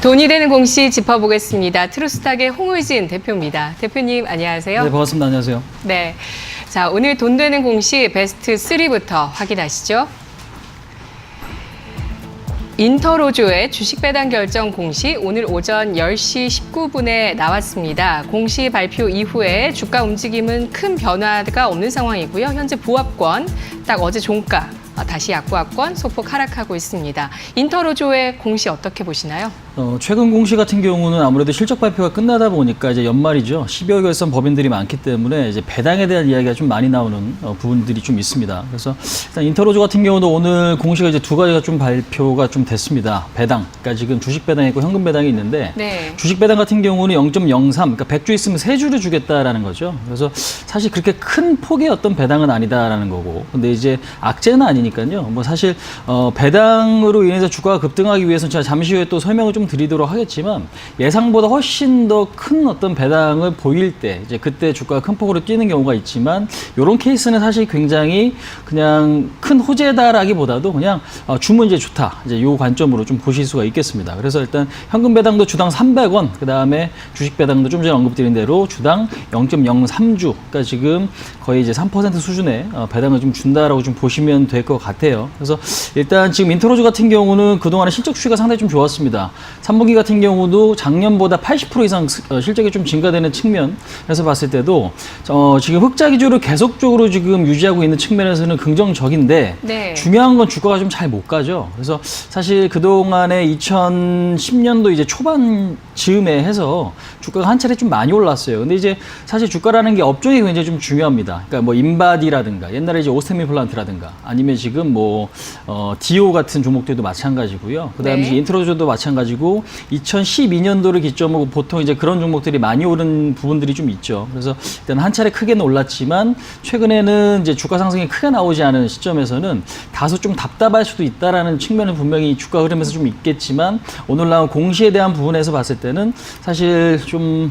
돈이 되는 공시 짚어보겠습니다. 트루스탁의 홍의진 대표입니다. 대표님 안녕하세요. 네, 반갑습니다. 안녕하세요. 네, 자 오늘 돈 되는 공시 베스트 3부터 확인하시죠. 인터로조의 주식 배당 결정 공시 오늘 오전 10시 19분에 나왔습니다. 공시 발표 이후에 주가 움직임은 큰 변화가 없는 상황이고요. 현재 보합권, 딱 어제 종가 다시 약보합권 소폭 하락하고 있습니다. 인터로조의 공시 어떻게 보시나요? 최근 공시 같은 경우는 아무래도 실적 발표가 끝나다 보니까 이제 연말이죠. 12월 결산 법인들이 많기 때문에 이제 배당에 대한 이야기가 좀 많이 나오는 부분들이 좀 있습니다. 그래서 일단 인터로조 같은 경우도 오늘 공시가 이제 두 가지가 좀 발표가 좀 됐습니다. 배당, 그러니까 지금 주식 배당이 있고 현금 배당이 있는데 네. 주식 배당 같은 경우는 0.03, 그러니까 100주 있으면 3주를 주겠다라는 거죠. 그래서 사실 그렇게 큰 폭의 어떤 배당은 아니다라는 거고, 근데 이제 악재는 아니니까요. 뭐 사실 배당으로 인해서 주가가 급등하기 위해서는 제가 잠시 후에 또 설명을 좀 드리도록 하겠지만 예상보다 훨씬 더 큰 어떤 배당을 보일 때 이제 그때 주가가 큰 폭으로 뛰는 경우가 있지만 이런 케이스는 사실 굉장히 그냥 큰 호재다라기보다도 그냥 주문 이제 좋다 이제 요 관점으로 좀 보실 수가 있겠습니다. 그래서 일단 현금 배당도 주당 300원, 그 다음에 주식 배당도 좀 전에 언급드린 대로 주당 0.03주, 그러니까 지금 거의 이제 3% 수준의 배당을 좀 준다라고 좀 보시면 될 것 같아요. 그래서 일단 지금 인터로조 같은 경우는 그동안의 실적 추이가 상당히 좀 좋았습니다. 3분기 같은 경우도 작년보다 80% 이상 실적이 좀 증가되는 측면에서 봤을 때도 지금 흑자 기조를 계속적으로 지금 유지하고 있는 측면에서는 긍정적인데 네. 중요한 건 주가가 좀 잘 못 가죠. 그래서 사실 그동안에 2010년도 이제 초반 즈음에 해서 주가가 한 차례 좀 많이 올랐어요. 근데 이제 사실 주가라는 게 업종이 굉장히 좀 중요합니다. 그러니까 뭐 인바디라든가 옛날에 이제 오스테미 플란트라든가 아니면 지금 뭐 디오 같은 종목들도 마찬가지고요. 그다음에 네. 이제 인트로조도 마찬가지고 2012년도를 기점으로 보통 이제 그런 종목들이 많이 오른 부분들이 좀 있죠. 그래서 일단 한 차례 크게는 올랐지만 최근에는 이제 주가 상승이 크게 나오지 않은 시점에서는 다소 좀 답답할 수도 있다라는 측면은 분명히 주가 흐름에서 좀 있겠지만 오늘 나온 공시에 대한 부분에서 봤을 때는 사실 좀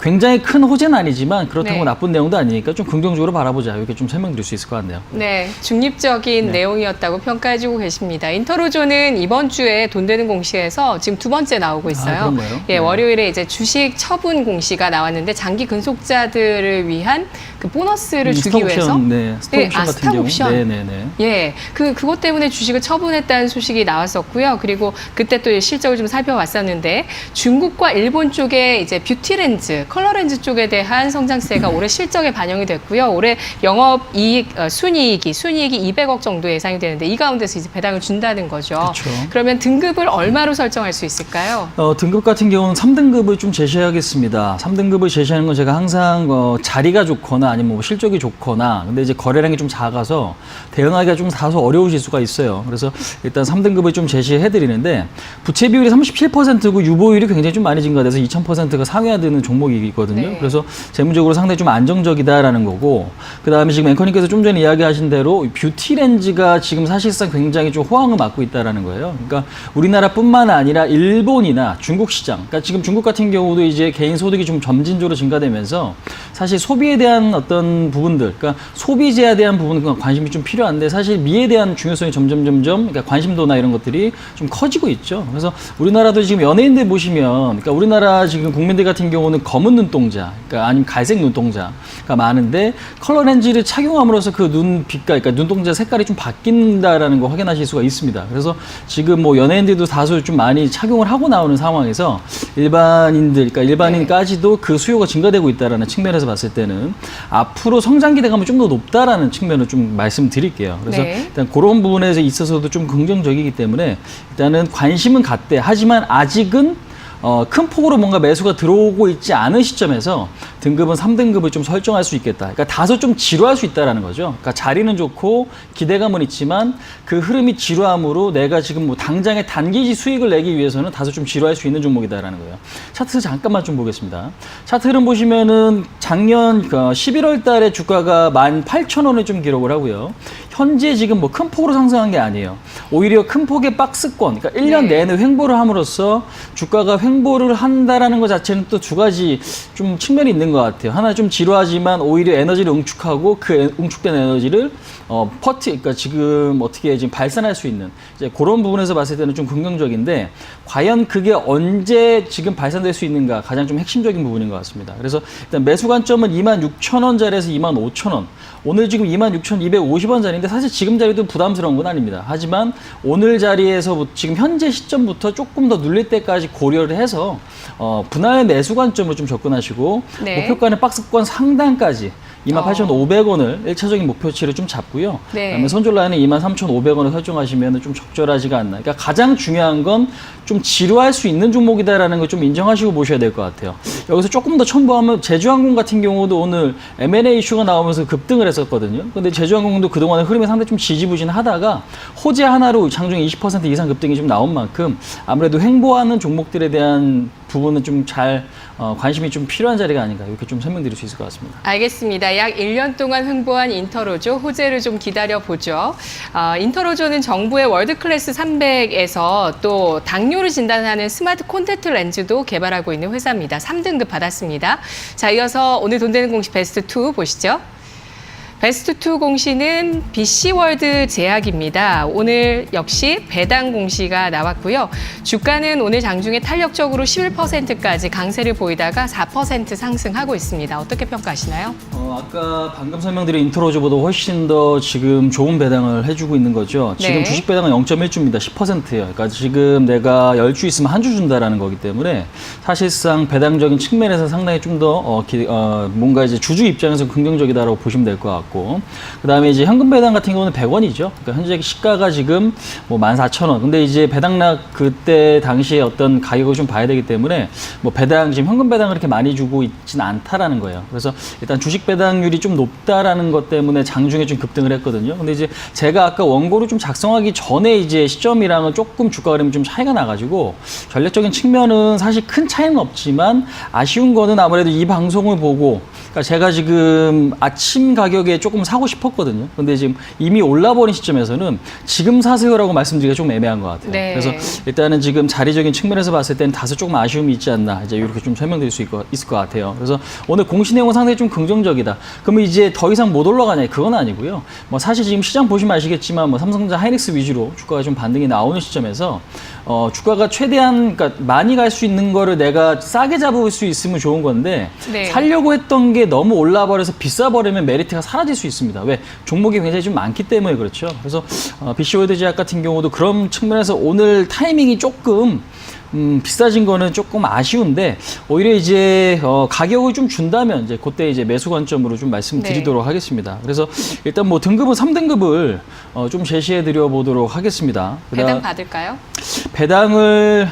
굉장히 큰 호재는 아니지만 그렇다고 네. 나쁜 내용도 아니니까 좀 긍정적으로 바라보자 이렇게 좀 설명드릴 수 있을 것 같네요. 네, 중립적인 네. 내용이었다고 평가해주고 계십니다. 인터로조는 이번 주에 돈 되는 공시에서 지금 두 번째 나오고 있어요. 그런가요? 예, 네. 월요일에 이제 주식 처분 공시가 나왔는데 장기 근속자들을 위한 그 보너스를 주기 위해서 네, 스톡옵션 같은 스톡 경우. 옵션. 네네네. 예, 그것 때문에 주식을 처분했다는 소식이 나왔었고요. 그리고 그때 또 실적을 좀 살펴봤었는데 중국과 일본 쪽에 이제 뷰티렌즈, 컬러렌즈 쪽에 대한 성장세가 올해 실적에 반영이 됐고요. 올해 영업이익, 순이익이 200억 정도 예상이 되는데 이 가운데서 이제 배당을 준다는 거죠. 그렇죠. 그러면 등급을 얼마로 설정할 수 있을까요? 등급 같은 경우는 3등급을 좀 제시하겠습니다. 3등급을 제시하는 건 제가 항상 자리가 좋거나 아니면 뭐 실적이 좋거나 근데 이제 거래량이 좀 작아서 대응하기가 좀 다소 어려우실 수가 있어요. 그래서 일단 3등급을 좀 제시해 드리는데 부채 비율이 37%고 유보율이 굉장히 좀 많이 증가돼서 2000%가 상회화되는 종목이거든요. 네. 그래서 재무적으로 상당히 좀 안정적이다라는 거고 그다음에 지금 앵커님께서 좀 전에 이야기하신 대로 뷰티렌즈가 지금 사실상 굉장히 좀 호황을 맞고 있다라는 거예요. 그러니까 우리나라뿐만 아니라 일본이나 중국 시장, 그러니까 지금 중국 같은 경우도 이제 개인 소득이 좀 점진적으로 증가되면서 사실 소비에 대한 어떤 부분들, 그러니까 소비재에 대한 부분은 관심이 좀 필요한데 사실 미에 대한 중요성이 점점 그러니까 관심도나 이런 것들이 좀 커지고 있죠. 그래서 우리나라도 지금 연예인들 보시면, 그러니까 우리나라 지금 국민들 같은 경우는 검은 눈동자, 그러니까 아니면 갈색 눈동자가 많은데 컬러 렌즈를 착용함으로써 그 눈빛과, 그러니까 눈동자 색깔이 좀 바뀐다라는 거 확인하실 수가 있습니다. 그래서 지금 뭐 연예인들도 다소 좀 많이 착용을 하고 나오는 상황에서 일반인들, 그러니까 일반인까지도 그 수요가 증가되고 있다라는 측면에서 봤을 때는 앞으로 성장 기대감이 좀 더 높다라는 측면을 좀 말씀드릴게요. 그래서 네. 일단 그런 부분에서 있어서도 좀 긍정적이기 때문에 일단은 관심은 갖되 하지만 아직은 큰 폭으로 뭔가 매수가 들어오고 있지 않은 시점에서 등급은 3등급을 좀 설정할 수 있겠다. 그러니까 다소 좀 지루할 수 있다라는 거죠. 그러니까 자리는 좋고 기대감은 있지만 그 흐름이 지루함으로 내가 지금 뭐 당장의 단기 수익을 내기 위해서는 다소 좀 지루할 수 있는 종목이다라는 거예요. 차트 잠깐만 좀 보겠습니다. 차트 흐름 보시면은 작년 11월 달에 주가가 18,000원을 좀 기록을 하고요. 현재 지금 뭐 큰 폭으로 상승한 게 아니에요. 오히려 큰 폭의 박스권, 그러니까 1년 네. 내내 횡보를 함으로써 주가가 횡보를 한다라는 것 자체는 또 두 가지 좀 측면이 있는 것 같아요. 하나 좀 지루하지만 오히려 에너지를 응축하고 그 응축된 에너지를 그러니까 지금 어떻게 지금 발산할 수 있는 이제 그런 부분에서 봤을 때는 좀 긍정적인데 과연 그게 언제 지금 발산될 수 있는가 가장 좀 핵심적인 부분인 것 같습니다. 그래서 일단 매수 관점은 26,000원짜리에서 25,000원. 오늘 지금 26,250원짜리인데 사실 지금 자리도 부담스러운 건 아닙니다. 하지만 오늘 자리에서 지금 현재 시점부터 조금 더 눌릴 때까지 고려를 해서 분할 매수 관점으로 좀 접근하시고 네. 목표가는 박스권 상단까지 28,500원을 1차적인 목표치를 좀 잡고요. 네. 그다음에 손절 라인은 23,500원을 설정하시면 좀 적절하지가 않나. 그러니까 가장 중요한 건 좀 지루할 수 있는 종목이다라는 걸 좀 인정하시고 보셔야 될 것 같아요. 여기서 조금 더 첨부하면 제주항공 같은 경우도 오늘 M&A 이슈가 나오면서 급등을 했었거든요. 근데 제주항공도 그동안의 흐름이 상당히 좀 지지부진하다가 호재 하나로 장중 20% 이상 급등이 좀 나온 만큼 아무래도 횡보하는 종목들에 대한 부분은 좀 잘 관심이 좀 필요한 자리가 아닌가 이렇게 좀 설명드릴 수 있을 것 같습니다. 알겠습니다. 약 1년 동안 횡보한 인터로조 호재를 좀 기다려보죠. 인터로조는 정부의 월드클래스 300에서 또 당뇨를 진단하는 스마트 콘택트 렌즈도 개발하고 있는 회사입니다. 3등급 받았습니다. 자, 이어서 오늘 돈 되는 공시 베스트 2 보시죠. 베스트 2 공시는 BC월드 제약입니다. 오늘 역시 배당 공시가 나왔고요. 주가는 오늘 장중에 탄력적으로 11%까지 강세를 보이다가 4% 상승하고 있습니다. 어떻게 평가하시나요? 아까 방금 설명드린 인트로즈보다 훨씬 더 지금 좋은 배당을 해주고 있는 거죠. 지금 네. 주식 배당은 0.1주입니다. 10%예요. 그러니까 지금 내가 10주 있으면 한 주 준다라는 거기 때문에 사실상 배당적인 측면에서 상당히 좀 더 뭔가 이제 주주 입장에서 긍정적이다라고 보시면 될 것 같고. 그다음에 이제 현금 배당 같은 경우는 100원이죠. 그러니까 현재 시가가 지금 뭐 14,000원. 근데 이제 배당락 그때 당시에 어떤 가격을 좀 봐야 되기 때문에 뭐 배당 지금 현금 배당을 그렇게 많이 주고 있지는 않다라는 거예요. 그래서 일단 주식 배당률이 좀 높다라는 것 때문에 장중에 좀 급등을 했거든요. 근데 이제 제가 아까 원고를 좀 작성하기 전에 이제 시점이랑은 조금 주가 흐름이 좀 차이가 나가지고 전략적인 측면은 사실 큰 차이는 없지만 아쉬운 거는 아무래도 이 방송을 보고 그러니까 제가 지금 아침 가격에 조금 사고 싶었거든요. 근데 지금 이미 올라버린 시점에서는 지금 사세요라고 말씀드리기가 좀 애매한 것 같아요. 네. 그래서 일단은 지금 자리적인 측면에서 봤을 때는 다소 조금 아쉬움이 있지 않나 이제 이렇게 좀 설명드릴 수 있을 것 같아요. 그래서 오늘 공시 내용은 상당히 좀 긍정적이다. 그러면 이제 더 이상 못 올라가냐? 그건 아니고요. 뭐 사실 지금 시장 보시면 아시겠지만 뭐 삼성전자, 하이닉스 위주로 주가가 좀 반등이 나오는 시점에서 주가가 최대한 그러니까 많이 갈 수 있는 거를 내가 싸게 잡을 수 있으면 좋은 건데 네. 살려고 했던 게 너무 올라버려서 비싸버리면 메리트가 사라질 수 있습니다. 왜? 종목이 굉장히 좀 많기 때문에 그렇죠. 그래서 BC월드 제약 같은 경우도 그런 측면에서 오늘 타이밍이 조금 비싸진 거는 조금 아쉬운데 오히려 이제 가격을 좀 준다면 이제 그때 이제 매수 관점으로 좀 말씀드리도록 하겠습니다. 그래서 일단 뭐 등급은 3등급을 좀 제시해 드려 보도록 하겠습니다. 배당 받을까요? 배당을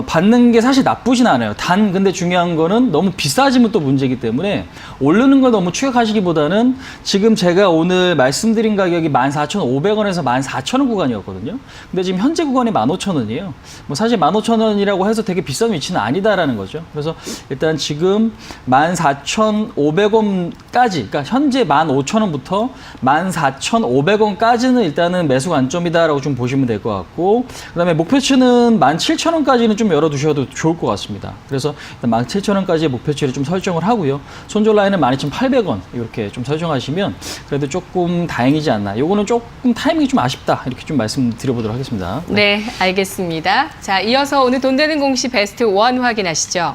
받는 게 사실 나쁘진 않아요. 단 근데 중요한 거는 너무 비싸지면 또 문제이기 때문에 오르는 걸 너무 추격하시기보다는 지금 제가 오늘 말씀드린 가격이 14,500원에서 14,000원 구간이었거든요. 근데 지금 현재 구간이 15,000원이에요. 뭐 사실 15,000원이라고 해서 되게 비싼 위치는 아니다라는 거죠. 그래서 일단 지금 14,500원까지, 그러니까 현재 15,000원부터 14,500원까지는 일단은 매수 관점이다라고 좀 보시면 될 것 같고, 그다음에 목표치는 17,000원까지는 좀 열어두셔도 좋을 것 같습니다. 그래서 일단 17,000원까지의 목표치를 좀 설정을 하고요. 손절 라인은 12,800원 이렇게 좀 설정하시면 그래도 조금 다행이지 않나. 요거는 조금 타이밍이 좀 아쉽다 이렇게 좀 말씀드려보도록 하겠습니다. 네, 알겠습니다. 자, 이어서 오늘 돈 되는 공시 베스트 1 확인하시죠.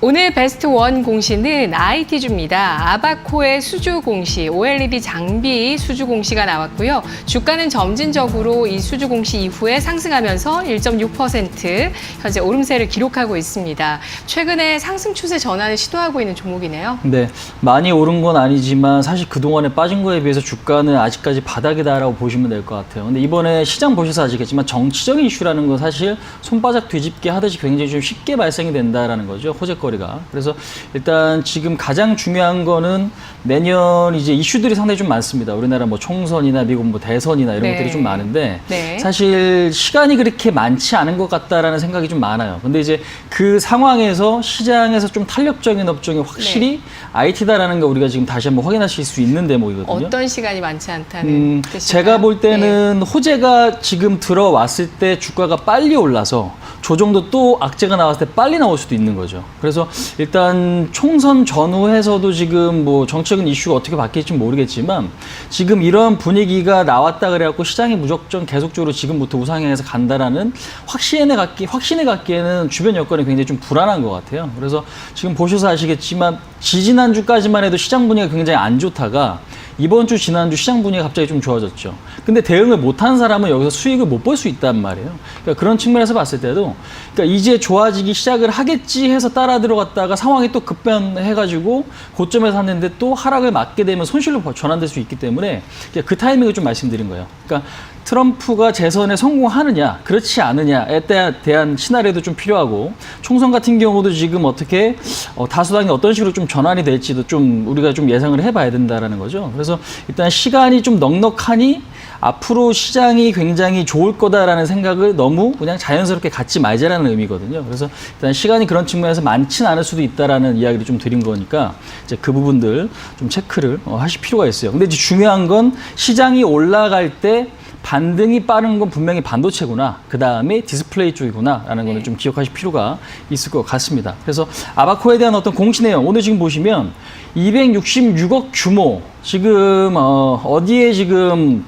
오늘 베스트 1 공시는 IT주입니다. 아바코의 수주 공시, OLED 장비 수주 공시가 나왔고요. 주가는 점진적으로 이 수주 공시 이후에 상승하면서 1.6% 현재 오름세를 기록하고 있습니다. 최근에 상승 추세 전환을 시도하고 있는 종목이네요. 네, 많이 오른 건 아니지만 사실 그동안에 빠진 거에 비해서 주가는 아직까지 바닥이다라고 보시면 될 것 같아요. 근데 이번에 시장 보셔서 아시겠지만 정치적인 이슈라는 건 사실 손바닥 뒤집기 하듯이 굉장히 좀 쉽게 발생이 된다라는 거죠. 호재거리가. 그래서 일단 지금 가장 중요한 거는 내년 이제 이슈들이 상당히 좀 많습니다. 우리나라 뭐 총선이나 미국 뭐 대선이나 이런 네. 것들이 좀 많은데 네. 사실 시간이 그렇게 많지 않은 것 같다라는 생각이 좀 많아요. 근데 이제 그 상황에서 시장에서 좀 탄력적인 업종이 확실히 IT다라는 거 우리가 지금 다시 한번 확인하실 수 있는 대목이거든요. 어떤 시간이 많지 않다는 뜻일까요? 제가 볼 때는 호재가 지금 들어왔을 때 주가가 빨리 올라서 조정도 또 악재가 나왔을 때 빨리 나올 수도 있는 거죠. 그래서 그래서 일단 총선 전후에서도 지금 뭐 정책은 이슈가 어떻게 바뀔지 모르겠지만 지금 이런 분위기가 나왔다 그래갖고 시장이 무조건 계속적으로 지금부터 우상향해서 간다라는 확신에 갖기에는 주변 여건이 굉장히 좀 불안한 것 같아요. 그래서 지금 보셔서 아시겠지만 지지난주까지만 해도 시장 분위기가 굉장히 안 좋다가 이번 주, 지난주 시장 분위기가 갑자기 좀 좋아졌죠. 근데 대응을 못한 사람은 여기서 수익을 못 볼 수 있단 말이에요. 그러니까 그런 측면에서 봤을 때도, 그러니까 이제 좋아지기 시작을 하겠지 해서 따라 들어갔다가 상황이 또 급변해가지고 고점에 샀는데 또 하락을 맞게 되면 손실로 전환될 수 있기 때문에 그 타이밍을 좀 말씀드린 거예요. 그러니까 트럼프가 재선에 성공하느냐, 그렇지 않느냐에 대한 시나리오도 좀 필요하고, 총선 같은 경우도 지금 어떻게 다수당이 어떤 식으로 좀 전환이 될지도 좀 우리가 좀 예상을 해봐야 된다라는 거죠. 그래서 일단 시간이 좀 넉넉하니 앞으로 시장이 굉장히 좋을 거다라는 생각을 너무 그냥 자연스럽게 갖지 말자라는 의미거든요. 그래서 일단 시간이 그런 측면에서 많지는 않을 수도 있다라는 이야기를 좀 드린 거니까 이제 그 부분들 좀 체크를 하실 필요가 있어요. 근데 이제 중요한 건 시장이 올라갈 때 반등이 빠른 건 분명히 반도체구나. 그 다음에 디스플레이 쪽이구나. 라는 거는 좀 기억하실 필요가 있을 것 같습니다. 그래서 아바코에 대한 어떤 공시 내용. 오늘 지금 보시면 266억 규모. 지금, 어디에 지금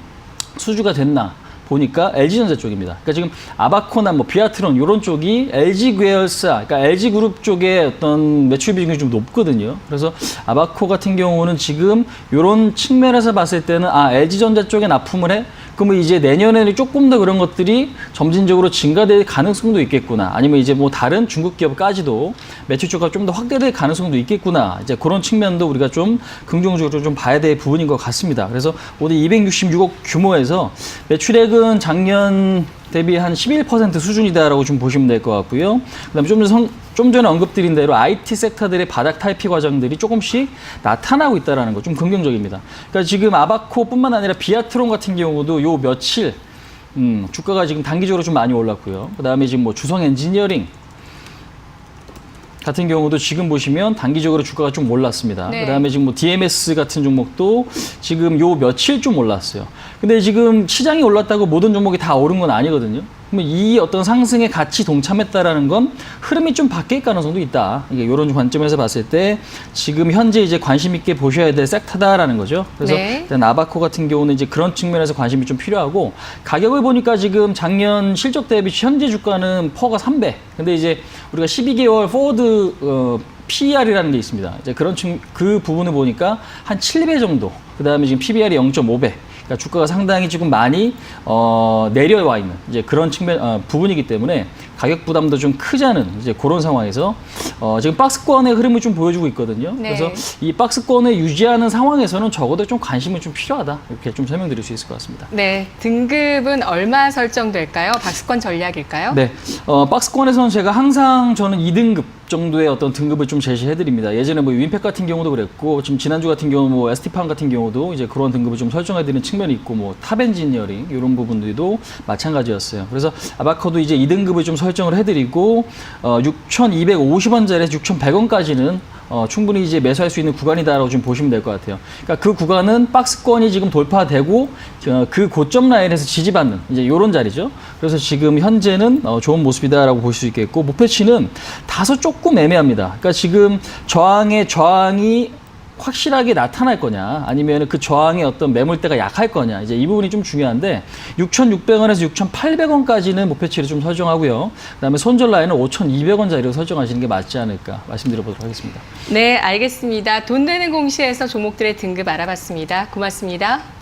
수주가 됐나. 보니까 LG전자 쪽입니다. 그러니까 지금 아바코나 뭐 비아트론 이런 쪽이 LG 계열사, 그러니까 LG 그룹 쪽의 어떤 매출 비중이 좀 높거든요. 그래서 아바코 같은 경우는 지금 이런 측면에서 봤을 때는 LG전자 쪽에 납품을 해. 그러면 이제 내년에는 조금 더 그런 것들이 점진적으로 증가될 가능성도 있겠구나. 아니면 이제 뭐 다른 중국 기업까지도 매출 쪽가 좀 더 확대될 가능성도 있겠구나. 이제 그런 측면도 우리가 좀 긍정적으로 좀 봐야 될 부분인 것 같습니다. 그래서 오늘 266억 규모에서 매출액은 작년 대비 한 11% 수준이다라고 좀 보시면 될 것 같고요. 그다음에 좀 전에 언급드린 대로 IT 섹터들의 바닥 탈피 과정들이 조금씩 나타나고 있다는 거 좀 긍정적입니다. 그러니까 지금 아바코뿐만 아니라 비아트론 같은 경우도 요 며칠 주가가 지금 단기적으로 좀 많이 올랐고요. 그다음에 지금 뭐 주성 엔지니어링 같은 경우도 지금 보시면 단기적으로 주가가 좀 올랐습니다. 네. 그다음에 지금 뭐 DMS 같은 종목도 지금 요 며칠 좀 올랐어요. 근데 지금 시장이 올랐다고 모든 종목이 다 오른 건 아니거든요. 그러면 이 어떤 상승에 같이 동참했다라는 건 흐름이 좀 바뀔 가능성도 있다. 이게 이런 관점에서 봤을 때 지금 현재 이제 관심 있게 보셔야 될 섹터다라는 거죠. 그래서 네. 일단 아바코 같은 경우는 이제 그런 측면에서 관심이 좀 필요하고 가격을 보니까 지금 작년 실적 대비 현재 주가는 퍼가 3배. 근데 이제 우리가 12개월 포워드 PER이라는 게 있습니다. 이제 그 부분을 보니까 한 7배 정도. 그다음에 지금 PBR이 0.5배. 그러니까 주가가 상당히 지금 많이 내려와 있는 이제 그런 측면 부분이기 때문에 가격 부담도 좀 크자는 이제 그런 상황에서 지금 박스권의 흐름을 좀 보여주고 있거든요. 네. 그래서 이 박스권을 유지하는 상황에서는 적어도 좀 관심은 좀 필요하다 이렇게 좀 설명드릴 수 있을 것 같습니다. 네, 등급은 얼마 설정될까요? 박스권 전략일까요? 네, 박스권에서는 제가 항상 저는 2등급 정도의 어떤 등급을 좀 제시해드립니다. 예전에 뭐 윈팩 같은 경우도 그랬고 지금 지난주 같은 경우 뭐 ST판 같은 경우도 이제 그런 등급을 좀 설정해드리는 측면이 있고 뭐 탑엔지니어링 이런 부분들도 마찬가지였어요. 그래서 아바코도 이제 2등급을 좀 설정을 해드리고 6,250원짜리에서 6,100원까지는 충분히 이제 매수할 수 있는 구간이다라고 좀 보시면 될 것 같아요. 그러니까 그 구간은 박스권이 지금 돌파되고 그 고점 라인에서 지지받는 이제 이런 자리죠. 그래서 지금 현재는 좋은 모습이다라고 볼 수 있겠고 목표치는 다소 조금 애매합니다. 그러니까 지금 저항이 확실하게 나타날 거냐 아니면 그 저항의 어떤 매물대가 약할 거냐 이제 이 부분이 좀 중요한데 6,600원에서 6,800원까지는 목표치를 좀 설정하고요. 그다음에 손절 라인은 5,200원 자리로 설정하시는 게 맞지 않을까 말씀드려보도록 하겠습니다. 네, 알겠습니다. 돈 되는 공시에서 종목들의 등급 알아봤습니다. 고맙습니다.